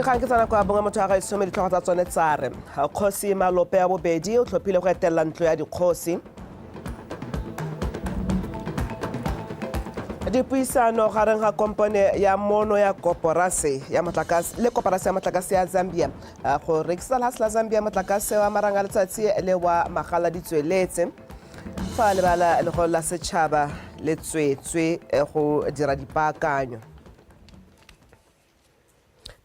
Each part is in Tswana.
Kgang ke tsana kwa bonga motho a ga isome ditlhogo tsa tsone tsare kgosi Malope ya bobedi o tlhophile go etelela ntlo ya dikgosi. Dipuisano gareng ga kompone ya mono ya koporase ya motlakase le koporase ya motlakase ya Zambia go rekisa lefatshe la Zambia motlakase wa maranga letsatsi le wa magala di tsweletse fa lebala le go la setšhaba le tswetswe go dira dipaakanyo.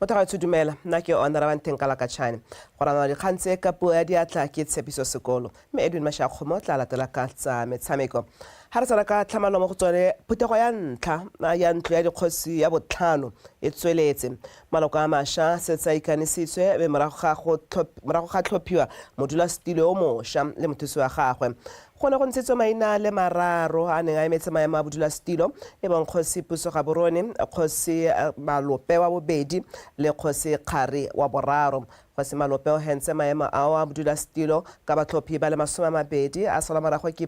Motho ga dumela nna ke Honora Banteng Kalakachane go rana dikgang tse ka puo ya diatla ke Tshepiso Sekolo mme Edwin Mashakgomo tla latela ka tsa metshameko ha re tsena ka tlhamalo mo go tsone phutego ya ntlha ya ntlo ya dikgosi ya botlhano e tsweletse maloko a mašwa se tsa ikanisitswe be morago ga tlhophiwa modulasetilo o mošwa le mothusi wa gagwe go ne go ntshetswe maina le mararo a neng a emetse maemo a bodulasetilo e bang kgosi Puso Gaborone, kgosi Malope wa bobedi le kgosi Kgari wa boraro. Kgosi Malope o hentse maemo a bodulasetilo ka batlhophi ba le 20 a sala morago ke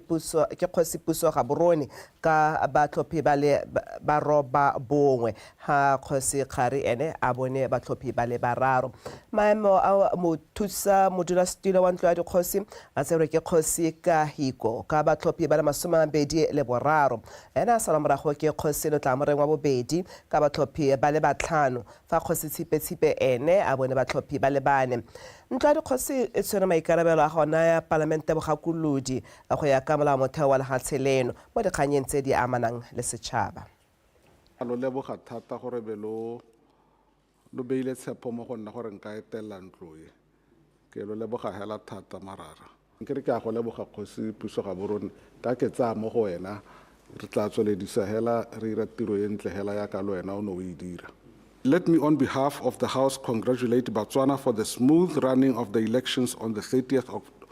kgosi Puso Gaborone ka batlhophi ba le baroba bongwe ha kgosi Kgari ene a bone batlhophi ba le bararo. Maemo a mothusa modulasetilo wa ntlo ya dikgosi a tserwe ke kgosi Kahiko ka batlhophi ba le 24 ene a sala morago ke kgosi Letlamoreng wa bobedi ka batlhophi ba le 5 fa kgosi Tshipe ene a bone batlhophi ba le 4. Ntlo ya dikgosi e tshwere maikarabelo a go naya palamente bogakolodi go ya ka molao motheo wa lefatshe leno mo dikganyeng tse di amanang le setšhaba. Lo leboga thata gore lo beile tshepo mo go nna gore nka etelela ntlo e ke lo leboga hela thata marara nkere ke a go leboga kgosi Puso Gaborone ka ke tsa mo go wena re tla tsweledisa hela re ira tiro e ntle hela ya ka lo wena o no e dira. Let me on behalf of the House congratulate Botswana for the smooth running of the elections on the 30th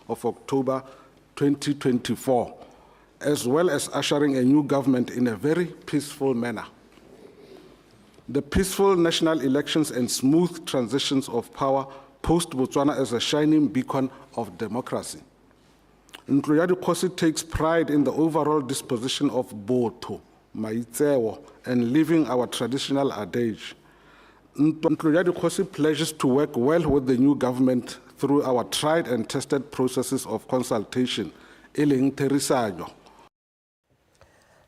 of October 2024 as well as ushering a new government in a very peaceful manner. The peaceful national elections and smooth transitions of power post Botswana as a shining beacon of democracy. Ntlo ya Dikgosi takes pride in the overall disposition of Botho, Maitseo, and living our traditional adage. Ntlo ya Dikgosi pledges to work well with the new government through our tried and tested processes of consultation, e leng therisanyo.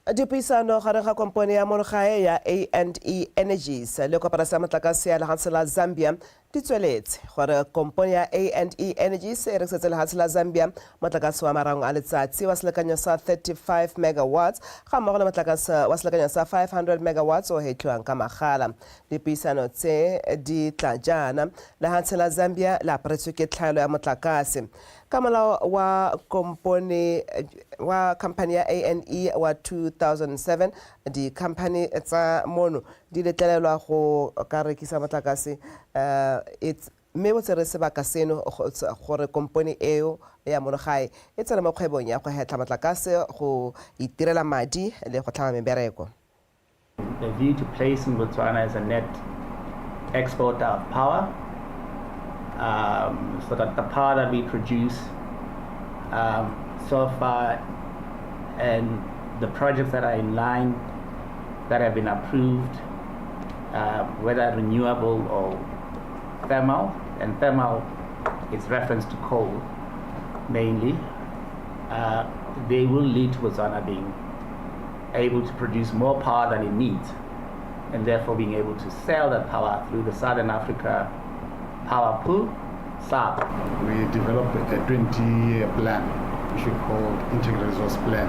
Dipuisano gareng ga kompone ya monogae ya A&E Energies le koporase ya motlakase ya lefatshe la Zambia di tsweletse gore kompone ya A&E Energies e rekisetse lefatshe la Zambia motlakase wa marang a letsatsi wa selekanyo sa 35 megawatts ga mmogo le motlakase wa selekanyo sa 500 megawatts o hetlhiwang ka magala. Dipuisano tse di tla jaana lefatshe la Zambia le aparetswe ke tlhaelo ya motlakase ka molao wa company ya A&E wa 2007 di company tsa mono di letlelelwa go ka rekisa motlakase mme bo tsere sebaka seno gore kompone eo ya monogae e tsena mo kgwebong ya go hetla motlakase go itirela madi le go tlhama mebereko. The view to place in Botswana as a net exporter of power, so that the power that we produce so far and the projects that are in line that have been approved, whether renewable or thermal, and thermal is reference to coal mainly, they will lead to Botswana being able to produce more power than it needs, and therefore being able to sell that power through the Southern Africa Power Pool, SAP. We developed a 20-year plan, which we call Integrated Resource Plan,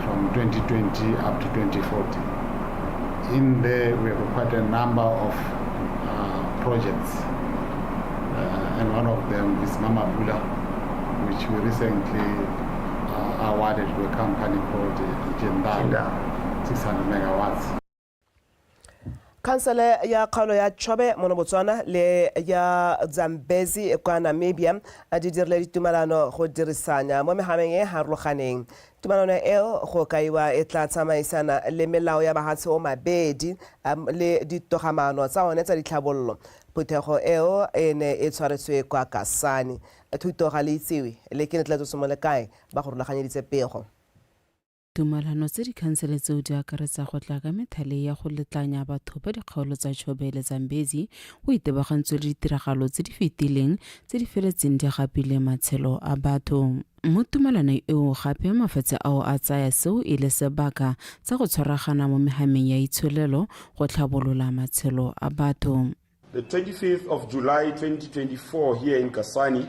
from 2020 up to 2040. In there, we have quite a number of projects, and one of them is Mama Bula, which we recently awarded to a company called Jindal, 600 megawatts. Kansele ya kgaolo ya Chobe mo Botswana le ya Zambezi kwa Namibia di dirile ditumalano go dirisanya mo megameng e harologaneng. Tumalano eo go kaiwa e tla tsamaisana le melao ya bahatsi o mabedi le ditogamano tsa one tsa ditlhabololo. Phutego eo e ne e tshwaretswe kwa Kasane. Thuto ga le itsewe le ke ne tla tsosomole kae ba go rulaganyeditse pego. Tumalano tse dikhansele tseo di akaretsa go tla ka methale ya go letlanya batho ba dikgaolo tsa Chobe le Zambezi go itebagantswe le ditiragalo tse di fetileng tse di feletseng di gapile matshelo a batho. Mo tumalano eo gape mafatshe ao a tsaya seo e le sebaka tsa go tshwaragana mo mehameng ya itsholelo go tlhabolola matshelo a batho. The 25th of July 2024 here in Kasane,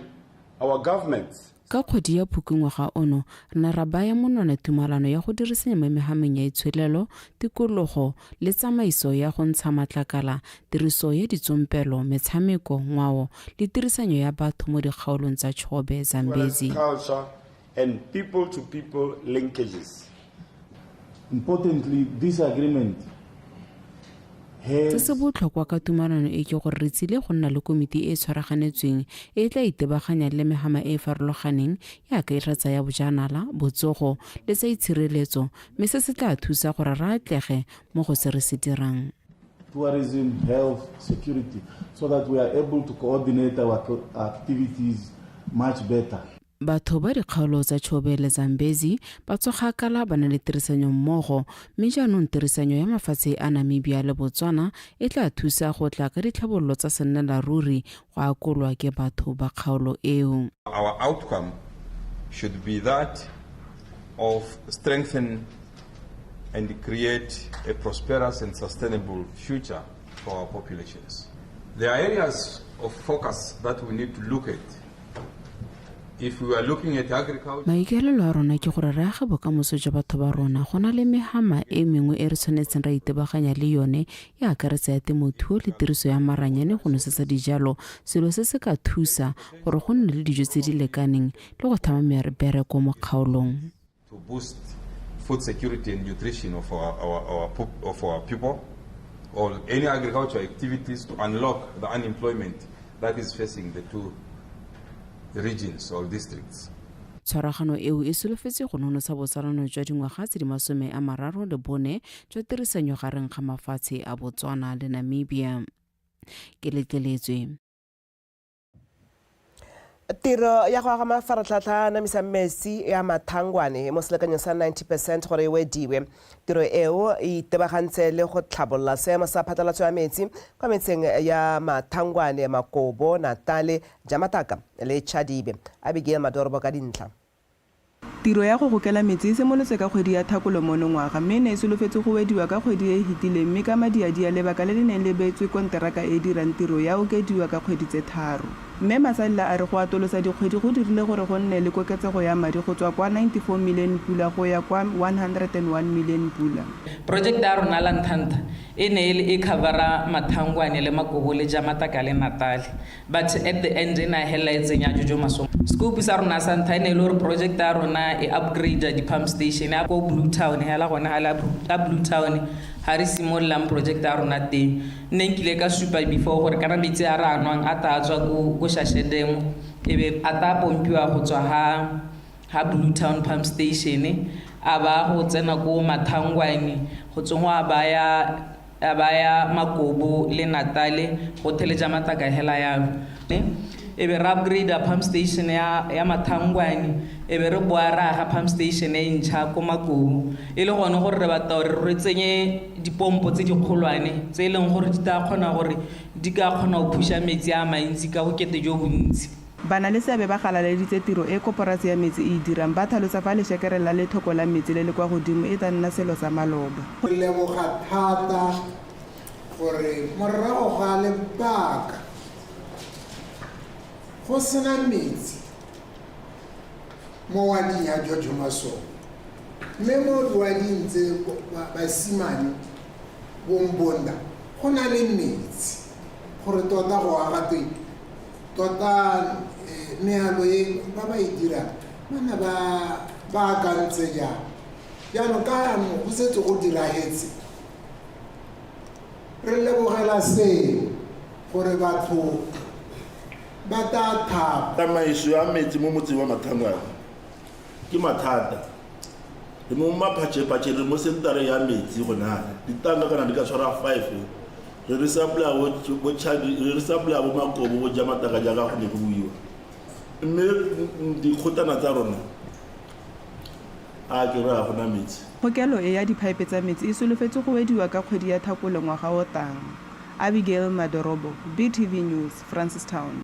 our government Ka kgwedi ya Phukungwaga ono rena ra baya monwana tumalano ya go dirisanya mo mehameng ya itsholelo, tikologo le tsamaiso ya go ntsha matlakala, tiriso ya ditsompelo, metshameko, ngwao le tirisanyo ya batho mo dikgaolong tsa Chobe, Zambezi. Culture and people-to-people linkages. Importantly, this agreement Se se botlhokwa ka tumalano e ke gore re tsile go nna le komiti e tshwaraganetsweng e tla itebaganya le mehama e farologaneng ya ka iratsa ya bojanala, botsogo le tsa itshireletso, mme se se tla thusa gore re atlege mo go se re se dirang. tourism, health, security, so that we are able to coordinate our activities much better. Batho ba dikgaolo tsa Chobe le Zambezi ba tsogakala ba na le tirisanyo mmogo, mme jaanong tirisanyo ya mafatshe a Namibia le Botswana e tla thusa go tla ka ditlhabololo tsa sennalaruri go akolwa ke batho ba kgaolo eo. Our outcome should be that of strengthen and create a prosperous and sustainable future for our populations. There are areas of focus that we need to look at. If we are looking at agriculture, Maikaelelo a rona ke gore re aga bokamoso jwa batho ba rona go na le mehama e mengwe e re tshwanetseng ra itebaganya le yone ya akaretsa ya temothuo le tiriso ya maranyane go nosetsa dijalo, selo se se ka thusa gore go nne le dijo tse di lekaneng le go thama mebereko mo kgaolong. to boost food security and nutrition of our people, or any agricultural activities to unlock the unemployment that is facing the two regions or districts. Tshwaragano eo e solofetse go nonosa botsalano jwa dingwaga tse di 34 jwa tirisanyo gareng ga mafatshe a Botswana le Namibia. Ke letleletswe Tiro ya go aga mafaratlhatlha namisa Messi ya mathangwane mo selekanyong sa 90% gore e wediwe. Tiro eo e itebagantse le go tlhabolola seemo sa phatlalatso ya metsi kwa metseng ya Mathangwane, Makobo, Natale, Jamataka le Chadibe. Abigail Madorobo ka dintlha. Tiro ya go gokela metsi e simolotse ka kgwedi ya Tlhakole monongwaga, mme ne e solofetse go wediwa ka kgwedi e hitileng, mme ka madiadia lebaka le le neng le beetswe konteraka e dirang tiro ya okediwa ka kgwedi tse 3. Mme Masalela a re go atolosa dikgwedi go dirile gore go nne le koketsego ya madi go tswa kwa 94 million pula go ya kwa 101 million pula. Project ya rona la Nthanta e ne e covera Mathangwane le Makobo le Jamataka le Natale, but at the end ena hela e tsenya Jojo Masomo. Scope sa rona sa ntlha ne le project ya rona e upgrade di pump station ya go Blue Town hela gona hala Blue Town ha re simolla project ya rona teng. Ne nkile ka supa before gore kana metsi a ra anwang a ta tswa go Shashedemo ebe a ta pompiwa go tswa ha Blue Town pump station a ba go tsena go Mathangwane go tsongwa a baya Makobo le Natale go teleja Mataka hela ya ebe re upgrade a pump station ya Mathangwane ebe re boara ga pump station e ntšha ko Makobo e le gone gore re batla gore re tsenye dipompo tse dikgolwane tse e leng gore di tla kgona gore di ka kgona go phusha metsi a mantsi ka bokete jo bontsi. Bana le seabe ba galaleditse tiro e koporasi ya metsi e dirang, ba tlhalosa fa lešekere la lethoko la metsi le le kwa godimo e tla nna selo sa maloba. Go leboga thata gore morago ga lebaka go sena metsi mo wading ya Jojo Masomo, mme mo wading tse basimane bombonda go na le metsi gore tota go aga tota mealo e ba e dirang bana ba akantse jaanong ka go setse go diragetse. Re lebogela seo gore batho ba ta thapa. Tsamaiso ya metsi mo motseng wa Mathangwane ke mathata le mo maphatšhephatšhe le mo sentara ya metsi go nale ditanga kana di ka tshwara 5 re supply bo Chadi re supply bo Makobo bo Jamataka jaaka go ne go buiwa, mme dikgotana tsa rona a ke re a gona metsi. Gokelo e ya diphaepe tsa metsi e solofetse go wediwa ka kgwedi ya Tlhakole ngwaga o tlang. Abigail Madorobo, BTV News, Francistown.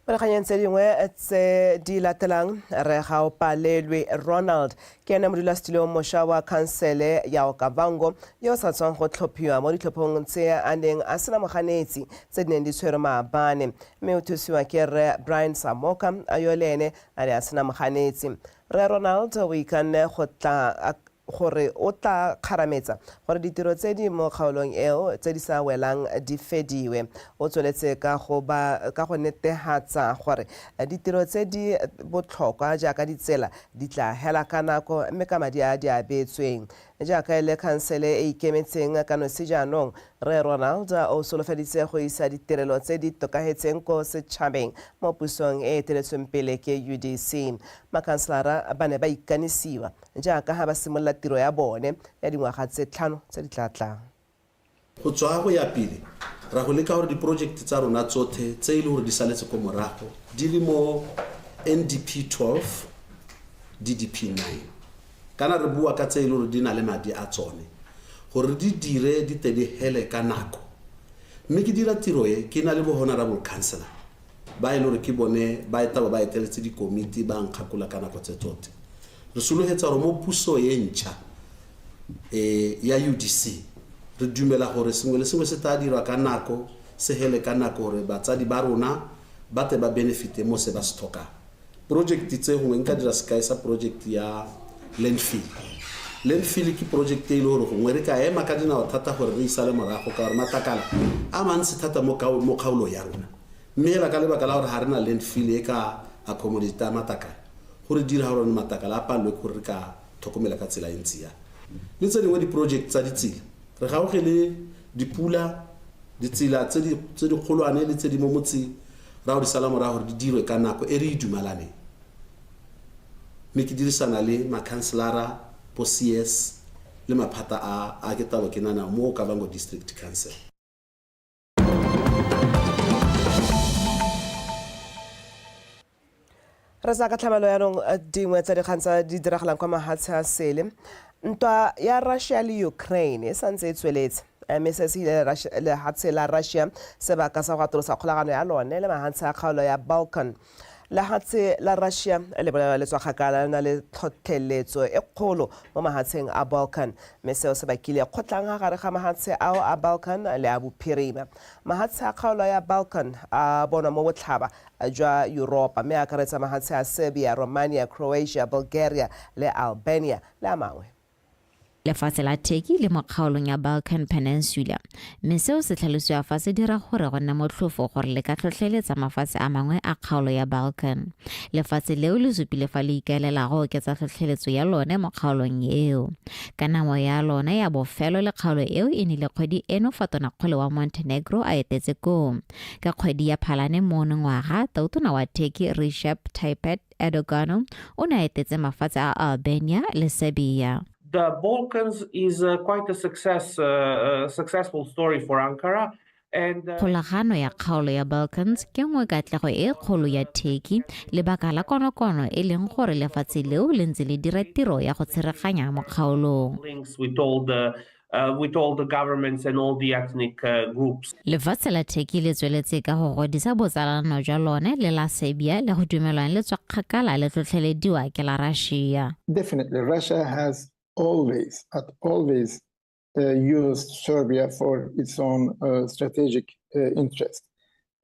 Balakanyang tse dingwe tse di latelang re ga o Palelwe Ronald ke ene modulasetulo mošwa wa khansele ya Okavango yo sa tswang go tlhophiwa mo ditlhophong tse a neng a sena moganetsi tse di neng di tshwere maabane mme o thusiwa ke re Brian Samoka yo le ene a le a sena moganetsi. Re Ronald o ikanne go tla gore o tla kharametsa gore ditiro tse di mo kgaolong eo tse di sa welang di fediwe. O tsweletse ka go netehatsa gore ditiro tse di botlhokwa jaaka ditsela di tla hela ka nako mme ka madi a di abetsweng. Jaaka le khansele e ikemetseng ka nosi jaanong re Ronald o solofeditse go isa ditirelo tse di tokagetseng ko setšhabeng mo pusong e eteletsweng pele ke UDC. Makhanselara ba ne ba ikanisiwa jaaka ha ba simolola tiro ya bone ya dingwaga tse 5 tse di tla tlang. Go tswa go ya pele ra go leka gore diprojekte tsa rona tsotlhe tse e le gore di saletse ko morago di le mo NDP 12 DDP 9 kana re bua ka tse e le gore di na le madi a tsone gore di dire di te di hele ka nako. Mme ke dira tiro e ke na le bo honorable councillor ba e le gore ke bone ba etaba ba eteletse dikomiti ba nkgakula ka nako tse tsotlhe. Re sologetsa gore mo puso e ntšha ya UDC re dumela gore sengwe le sengwe se tla dirwa ka nako se hele ka nako gore batsadi ba rona ba te ba benefite mo se ba se tlhokang. Project tse gongwe nka dira sekai sa project ya landfill. Landfill ke project e le gore gongwe re ka ema ka dinao thata gore re isale morago ka gore matakala a mantsi thata mo kgaolo ya rona. Mme hela ka lebaka la gore ga re na landfill e ka accommodate matakala gore dira gore matakala a palwe gore re ka tlhokomela ka tsela e ntsi ya. Le tse dingwe di-project tsa ditsela re gauge le dipula ditsela tse di kgolwane le tse di mo motseng ra go di sala morago gore di dirwe ka nako e re e dumalaneng. Mme ke dirisana le makhanselara po CS le maphata a ke tabo ke nana mo Okavango District Council. Re sa ka tlhamelo yaanong dingwe tsa dikgang tsa di diragalang kwa mahatshe a sele. Ntwa ya Russia le Ukraine e santse e tsweletse mme se se lehatshe la Russia sebaka sa go atolosa kgolagano ya lone le mahatshe a kgaolo ya Balkan. Lehatshe la Russia le bolela le tswa kgakala na le tlhotlheletso e kgolo mo mahatsheng a Balkan mme seo se bakile kgotlang ga gare ga mahatshe ao a Balkan le a bophirima. Mahatshe a kgaolo ya Balkan a bona mo botlhaba jwa Europa mme a akaretsa mahatshe a Serbia, Romania, Croatia, Bulgaria le Albania le a mangwe. Lefatshe la Turkey le mo kgaolong ya Balkan Peninsula mme seo se tlhalosiwa fa se dira gore go nna motlhofo gore le ka tlhotlheletsa mafatshe a mangwe a kgaolo ya Balkan. Lefatshe leo le supile fa le ikaelela go oketsa tlhotlheletso ya lone mo kgaolong eo. Ka nako ya lone ya bofelo le kgaolo eo e nile kgwedi eno fa tonakgolo wa Montenegro a etetse koo. Ka kgwedi ya Phalane monongwaga tautona wa Turkey Recep Tayyip Erdogan o ne a etetse mafatshe a Albania le Serbia. The Balkans is quite a successful story for Ankara. Kgolagano ya kgaolo ya Balkans ke nngwe katlego e kgolo ya Turkey lebaka la konokono e leng gore lefatshe leo le ntse le dira tiro ya go tsereganya mo kgaolong. With all the governments and all the ethnic groups. Lefatshe la Turkey le tsweletse ka go godisa botsalano jwa lone le la Serbia le go dumelwana le tswa kgakala le tlhotlhelediwa ke la Russia. Definitely, Russia has always used Serbia for its own strategic interest.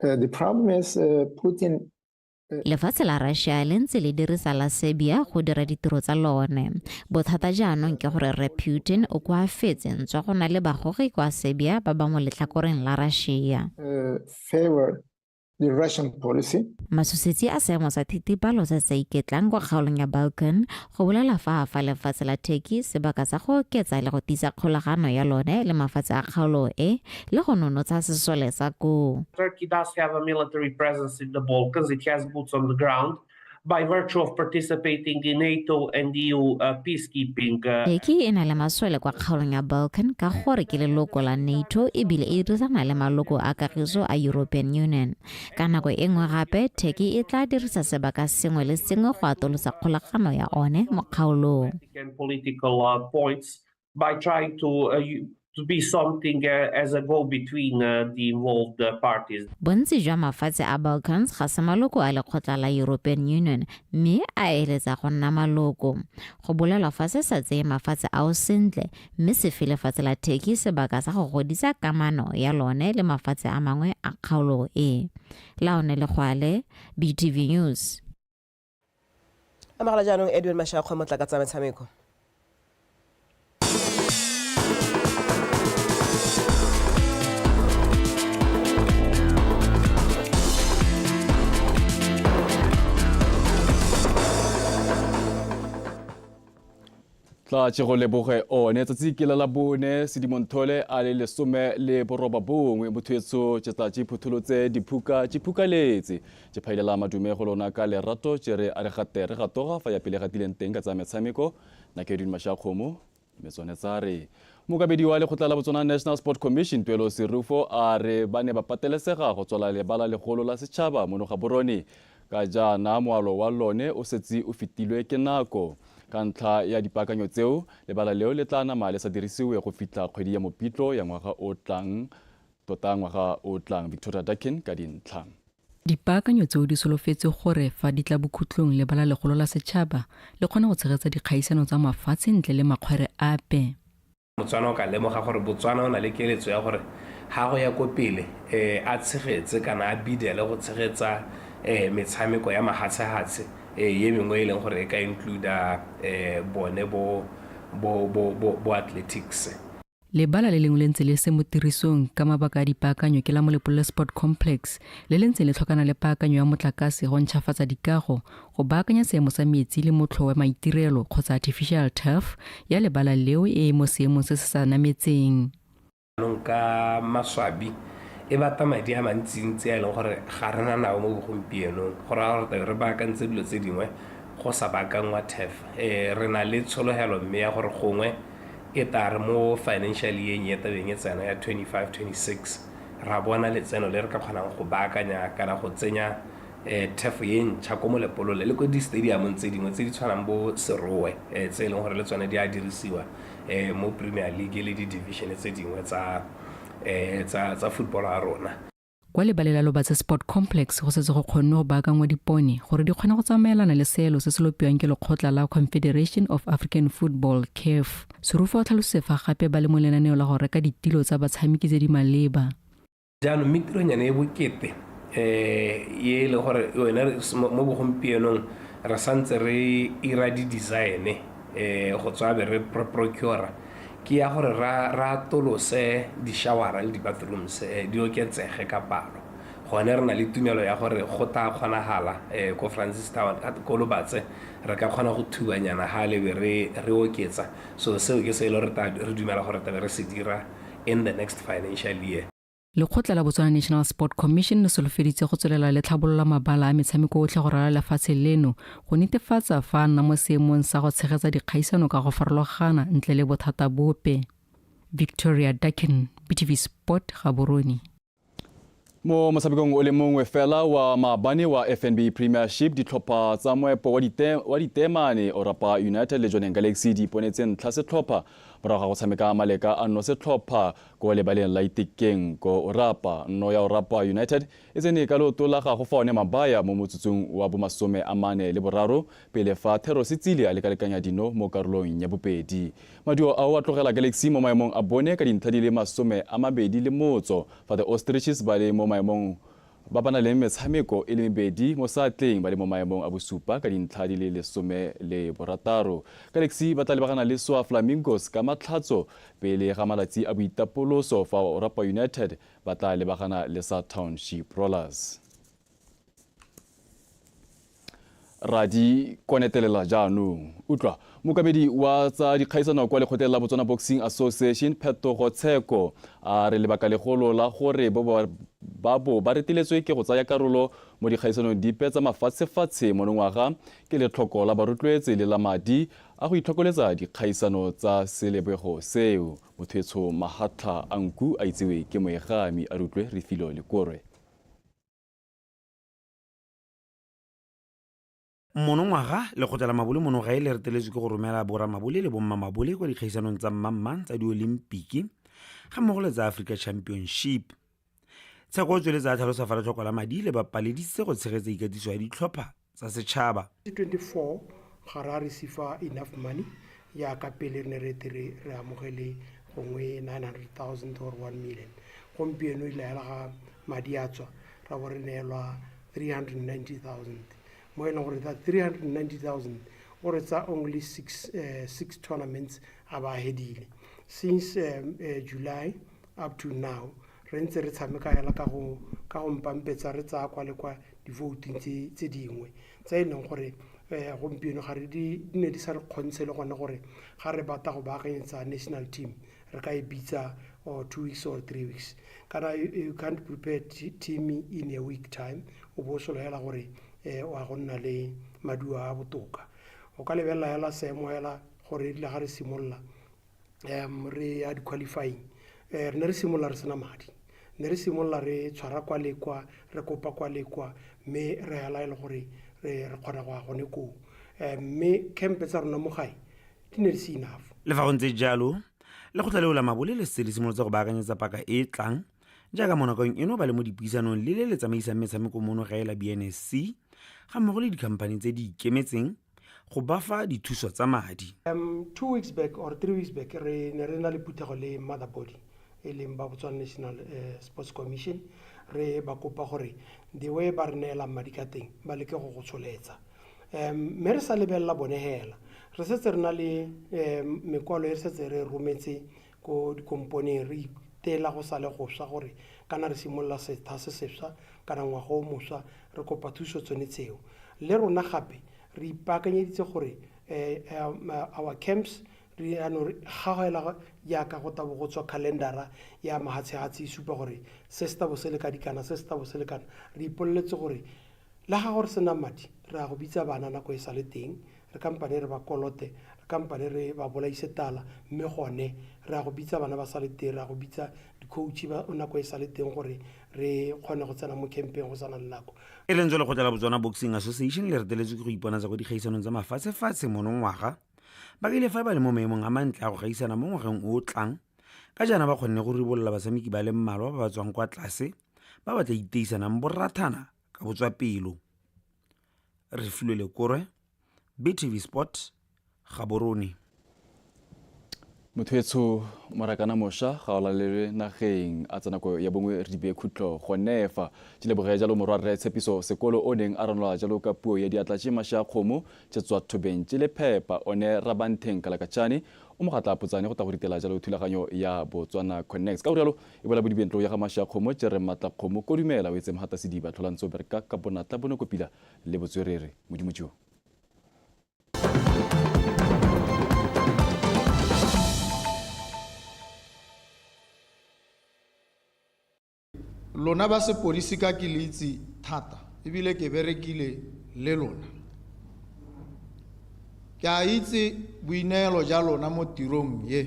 The problem is Putin. Lefatshe la Russia le ntse le dirisa la Serbia go dira ditiro tsa lone. Bothata jaanong ke gore re Putin o kwa fetse ntswa go na le bagogi kwa Serbia ba ba mo letlhakoreng la Russia. Favor the Russian policy. Matshosetsi a seemo sa thitibalo se se iketlang kwa kgaolong ya Balkan go bolela fa lefatshe la Turkey sebaka sa go oketsa le go tisa kgolagano ya lone le mafatshe a kgaolo e le go nonotsa sesole sa koo. Turkey does have a military presence in the Balkans. It has boots on the ground. by virtue of participating in NATO and EU peacekeeping. Turkey e na le maswele kwa kgaolong ya Balkan ka gore ke leloko la NATO ebile e dirisana le maloko a kagiso a European Union. Ka nako e nngwe gape Turkey e tla dirisa sebaka sengwe le sengwe go atolosa kgolagano ya one mo kgaolong. Political points by trying to be something as a go between the involved parties. Bontsi jwa mafatshe a Balkans ga se maloko a lekgotla la European Union mme a eletsa go nna maloko. Go bolela fa se sa tseye mafatshe ao sentle mme se fe lefatshe la Turkey sebaka sa go godisa kamano ya lone le mafatshe a mangwe a kgaolo e. Laone Legwale, BTV News. Amagala jaanong Edwin Mashakgo mo tla ka tsa metshameko. tla go leboge one tsatsi ke la bone Sedimonthole a le 19 mothuetso tsa phutholotse diphukaletse tse phailela madume go lona ka lerato tsere a re gatoga fa ya pele gatileng teng ka tsa metshameko na ke Edwin Mashakgo metsone tsare mokabedi wa lekgotla la Botswana National Sport Commission Tuelo Serufo a re ba ne ba patelesega go tswala lebala legolo la setšhaba mono ga borone ka jana moalo wa lone o setsi o fitilwe ke nako ka ntlha ya dipaakanyo tseo lebala leo le tla nama le sa dirisiwe go fitla kgwedi ya Mopitlo ya ngwaga o tlang Victoria Dakin ka dintlha. Dipaakanyo tseo di solofetse gore fa di tla bokhutlong lebala legolo la setšhaba le kgona go tshegetsa dikgaisano tsa mafatshe ntle le makgwere ape. Motswana o ka lemoga gore Botswana o na le keletso ya gore ga go ya ko pele a tshegetse kana a bidele go tshegetsa metshameko ya mahatshehatse ye mengwe e leng gore e ka include bone bo athletics. Lebala le lengwe le ntse le se mo tirisong ka mabaka a dipaakanyo ke la Molepolle Sport Complex le ntse le tlhokana le paakanyo ya motlakase go ntšhafatsa dikago go baakanya seemo sa metsi le motlho wa maitirelo kgotsa artificial turf ya lebala leo e mo seemong se se sa nametseng. Ka maswabi e bata madi a mantsintsi a leng gore ga rena nao mo bogompienong gore re baakantse dilo tse dingwe go sa baakangwa turf re na le tshologelo mme ya gore gongwe e tare mo financial year e tabeng e tsena ya 25-26 ra bona letseno le re ka kgonang go baakanya kana go tsenya turf ye ntšha ko Molepolole le ko di-stadium tse dingwe tse di tshwanang bo Serowe tse e leng gore le tsone di a dirisiwa mo Premier League le di-division tse dingwe tsa football a rona. Kwa lebalela Lobatse Sport Complex go setse go kgonne go baakangwa dipone gore di kgona go tsamaelana le seelo se se lopiwang ke lekgotla la Confederation of African Football CAF. Serufo a tlhalosefa gape ba le mo lenaneo la go reka ditilo tsa batshameki tse di maleba. Jaanong metironyana e bokete ye le gore yone mo bogompienong re santse re ira di-design go tswa be re procura ke ya gore ra tolose di-showera le di-bathrooms di oketsege ka palo gone re na le tumelo ya gore go ta kgonagala ko Francis Town ko Lobatse re ka kgona go thubanyana ga lebe re oketsa so seo ke se ile re dumela gore tabe re se dira in the next financial year. Lekgotla la Botswana National Sport Commission le solofeditse go tswelela le tlhabolola mabala a metshameko otlhe go rala lefatshe leno go netefatsa fa nna mo seemong sa go tshegetsa dikgaisano ka go farologana ntle le bothata bope. Victoria Dakin, BTV Sport, Gaborone. Mo motshamekong o le mongwe fela wa maabane wa FNB Premiership ditlhopha tsa moepo wa ditemane Orapa United le Jwaneng Galaxy di iponetse ntlha setlhopha morago ga go tshameka maleka a nno setlhopha ko lebaleng la Itekeng ko Orapa. Nno ya Orapa United e tsene ka leoto la gago fa one mabaya mo motsotsong wa bo 43 pele fa Thero Setsile a lekalekanya dino mo karolong ya bobedi. Maduo a o tlogela Galaxy mo maemong a bone ka dintlha di le 21 fa the Ostriches ba le mo maemong ba bana le metshameko e le mebedi mo satleng ba le mo maemong a bosupa ka dintlha di le 16. Galaxy ba tla lebagana le SWA Flamingos ka matlhatso pele ga malatsi a boitapoloso fa Orapa United ba tla lebagana le sa Township Rollers. ra di konetelela jaanong. Utlwa mokamedi wa tsa dikgaisano kwa lekgotleng la Botswana Boxing Association Phetogo Tsheko a re lebaka legolo la gore ba reteletswe ke go tsaya karolo mo dikgaisanong dipe tsa mafatshefatshe monongwaga ke letlhoko la barotloetsi le la madi a go itlhokoletsa dikgaisano tsa selebego seo. Mothwetsho Mahatla Anku a itsewe ke moegami a rutlwe Refilo Lekorwe. Monongwaga lekgotla la mabole monoga le reteletswe ke go romela boramabole le bommamabole kwa dikgaisanong tsa mmamma tsa diolimpiki ga mmogo le tsa Africa Championship. Tsheko o tsweletsa a tlhalosa fa letlhoko la madi le bapaleditse go tshegetsa ikatiso ya ditlhopha tsa setšhaba. 2024 ga ra receive enough money ya ka pele re amogele gongwe 900,000 or 1 million. Gompieno ile ya ga madi a tswa ra bo re neelwa 390,000. Mo e leng gore that 390,000 or it's only six tournaments aba hedile. Since July up to now re ntse re tshameka hela ka go mpampetsa re tsa kwa le kwa di voting tse dingwe tsa e leng gore gompieno ga re di ne di sa re kgontshe le gone gore ga re bata go baakanyetsa national team re ka e bitsa or 2 weeks or 3 weeks kana you can't prepare team in a week time o bo so hela gore wa go nna le madua a botoka o ka lebella hela seemo hela gore le ga re simolla re a di qualifying re ne re simolla re sena madi ne re simolla re tshwara kwa le kwa re kopa kwa le kwa me re hela ile gore re kgona go gone ko me camp tsa rona mo gae di ne di se enough. Le fa go ntse jalo le go tlaleola mabole le se le simolotse go baakanyetsa paka e tlang jaaka mo nakong eno ba le mo dipuisanong le tsamaisang metshameko mono gaela BNSC ga mmogo le dikhamphane tse di ikemetseng go bafa dithuso tsa madi. 2 weeks back or 3 weeks back re ne re na le puthego le mother body e leng ba Botswana National Sports Commission re ba kopa gore the way ba re neela madi ka teng ba leke go go tsholetsa me re sa lebella bone hela re setse re na le mekwalo e setse re rometse ko dikompone re tela go sale go swa gore kana re simolla setha se seswa kana ngwa go moswa re kopa thuso tsone tseo le rona gape re ipakanyeditse gore our camps re ano gaela ya ka go tabo go tswa calendara ya mahatshehatsi supa gore se sta bo sele ka dikana se sta bo sele kana re ipolletse gore la ga gore sena madi re a go bitsa bana nako e sa le teng re kampane re ba kolote re kampane re ba bolaise tala mme gone re a go bitsa bana ba sa le teng re a go bitsa di-coach ba nako e sa le teng gore re kgone go tsena mo campeng go sana le nako e leng jalo go tla la Botswana Boxing Association le reteletswe go iponatsa go dikgaisanong tsa mafatshefatshe monongwaga ba ile fa ba le mo maemong a mantle a go gaisana mo ngwageng o tlang ka jana ba kgonne go ribolla basamiki ba le mmalwa ba ba tswang kwa tlase ba batla iteisanang borathana ka botswa pelo. Refilo Lekorwe, BTV Sport, Gaborone. Mothwetsho Marakana Mosha ga ola le nageng a tsanako ya bongwe re dibe khutlo go nefa tile boge jalo morwa re tshepiso sekolo o neng a ranola jalo ka puo ya diatla tše masha khomo tše tswa thobeng tše le phepa one rabanteng kalakachane o mogatla putsane go ta go ritela jalo thulaganyo ya Botswana Connect ka uralo e bola bodibentlo ya ga masha khomo tše re matla khomo ko dumela o etse mhata sediba tlholantso berka ka bonatla bone kopila le botswerere modimotšo. Lona ba sepodisi ka ke le itse thata ebile ke berekile le lona ke a itse boineelo ja lona mo tirong ye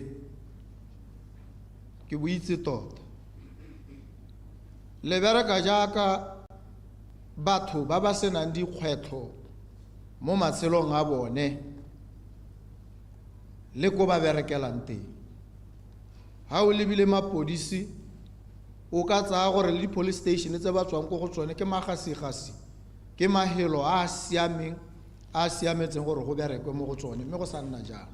ke bo itse tota le bereka jaaka batho ba ba senang dikgwetlho mo matshelong a bone le ko ba berekelang teng ha o lebile mapodisi o ka tsaya gore le police station tse ba tswang go tsone ke magasigasi ke mahelo a siameng a siametseng gore go berekwe mo go tsone mme go sa nna jang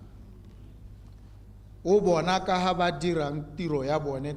o bona ka ha ba dirang tiro ya bone